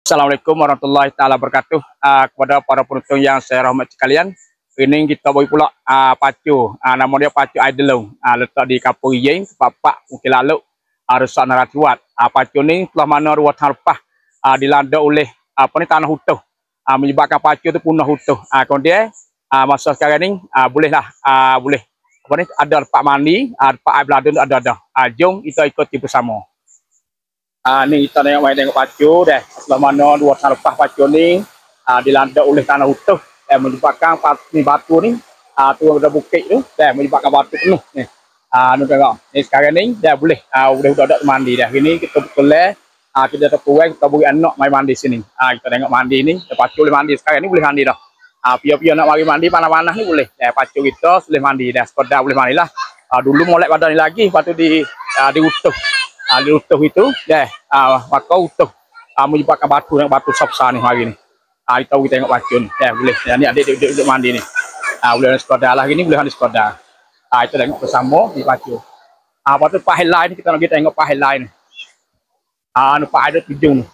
Assalamualaikum warahmatullahi taala wabarakatuh. Kepada para penonton yang saya rahmati sekalian, ini kita bawa pula pacu. Nama dia pacu Aidelong. Letak di Kampung Yeng, Bapak Mungkin Lalu, Resak Naratiwat. Pacu ni telah mana 2 tahun lepas dilanda oleh tanah utuh. Menyebabkan pacu tu punah utuh. Kemudian masa sekarang ni bolehlah boleh ada tempat mandi, tempat air beladun ada. Jom kita ikuti bersama. Ni kita tengok pacu deh. Selama mana 2 tahun lepas pacu ni dilanda oleh tanah utuh menyebabkan batu ni tu ada bukit tu menyebabkan batu penuh ni. Ni tengok. Ni sekarang ni dah boleh udah mandi dah. Ini kita betul kita terpuai kita beri anak mai mandi sini. Kita tengok mandi ni, pacu boleh mandi sekarang ni boleh mandi dah. Pia-pia nak mari mandi panas-panas ni boleh. Pacu kita boleh mandi dah. Sekedar boleh mandi lah. Dulu molek badan ni lagi, lepas tu di utuh. Di utuh itu maka utuh menyebabkan batu besar ni hari ni. Kita tengok pacu ni boleh. Ni adik duduk mandi ni. Boleh sekodar lah gini, boleh mandi sekodar. Kita tengok bersama di pacu. Lepas tu pahil lain kita nak tengok pahil lain. Nampak ada tujung ni.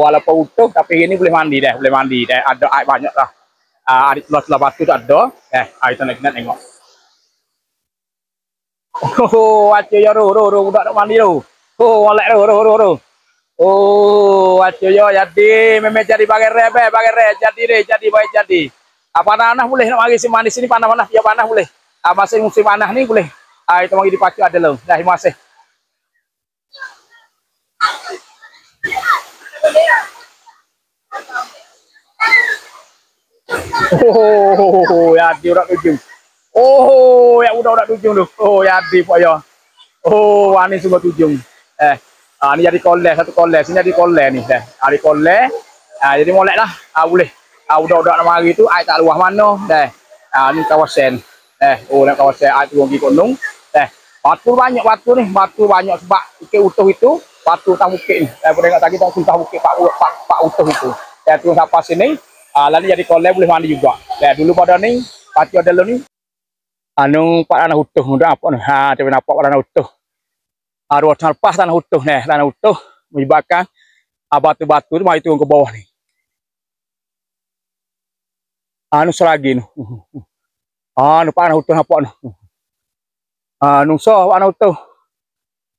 Walaupun utuh tapi ini boleh mandi dah, ada air banyak lah. Adik sebelah batu tu ada. Kita nak tengok. Pacu ya budak nak mandi tu. Molek tu. Pacu ya jadi memang jadi bagai jadi baik jadi. Panas boleh nak mari mandi sini panas dia panas boleh. Masa musim panas ni boleh. Kita mari di pacu ada lu. Dah terima kasih. Ya dia udah tujung. Ya udah tujung tu. Ya di pak ya. Ini semua tujung. Ni jadi kolej, satu kolej. Sini jadi kolej ni dah. Ada kolej. Jadi molek lah. Boleh. Udah nak mari tu air tak luah mana dah. Ni kawasan. Nak kawasan air turun pergi gunung. Batu banyak ni. Batu banyak sebab bukit utuh itu batu tang bukit ni. Boleh tengok tadi tang susah bukit pak utuh itu. Turun sampai sini. Lalu jadi kolej boleh mandi juga. Dulu pada ni pacu ada ni. Pak tanah utuh mudah apa ni. Tapi nampak tanah utuh. 2 tahun lepas tanah utuh ni. Tanah utuh menyebabkan batu-batu tu mari turun ke bawah ni. Selagi ni. Nampak tanah utuh nampak ni. Nusa tanah utuh.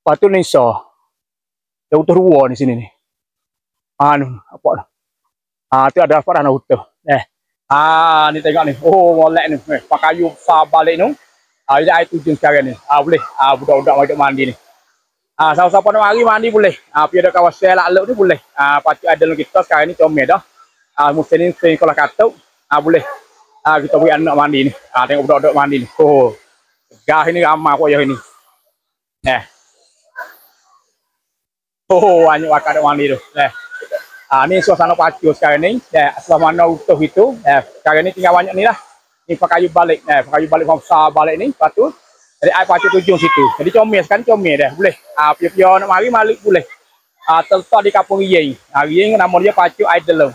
Batu ni so. Dia utuh 2 di sini ni. Nampak ni. Tu ada apa tanah utuh. Ni tengok ni. Molek ni. Pakai kayu besar balik ni. Jadi air tujung sekarang ni. Boleh. Budak-budak mari mandi ni. Siapa-siapa nak mari mandi boleh. Pergi ada kawasan lalu ni boleh. Pacu ada kita sekarang ni comel dah. Musim ni sekolah katuk. Boleh. Kita beri anak mandi ni. Tengok budak-budak mandi ni. Gah ini ramai kok ya ini. Banyak akak nak mandi tu. Ni suasana pacu sekarang ni. Selama mana utuh itu. Sekarang ni tinggal banyak ni lah. Ni pakai kayu balik. Pakai kayu balik besar balik ni. Lepas tu. Jadi air pacu tujung situ. Jadi comel sekarang comel dah. Boleh. Pia-pia nak mari malik boleh. Terletak di Kampung Yeng. Yeng nama dia pacu Aidelong.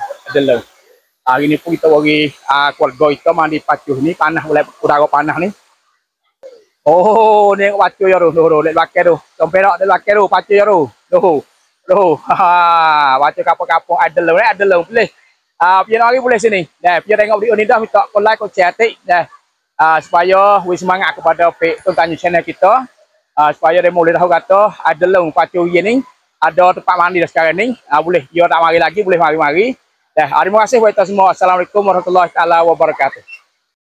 Hari ni pun kita bagi keluarga kita mandi pacu ni. Panas boleh udara panas ni. Ni pacu ya tu. Lihat bakar tu. Sampai tak lihat bakar tu. Pacu ya tu. Pacu kapung-kapung Aidelong boleh. Pia nak mari boleh sini. Pia tengok video ni dah minta like, share tik supaya beri semangat kepada tonton channel kita. Supaya dia boleh tahu kata Aidelong pacu Yeng ni ada tempat mandi dah sekarang ni. Boleh dia tak mari lagi boleh mari-mari. Terima kasih buat kita semua. Assalamualaikum warahmatullahi taala wabarakatuh.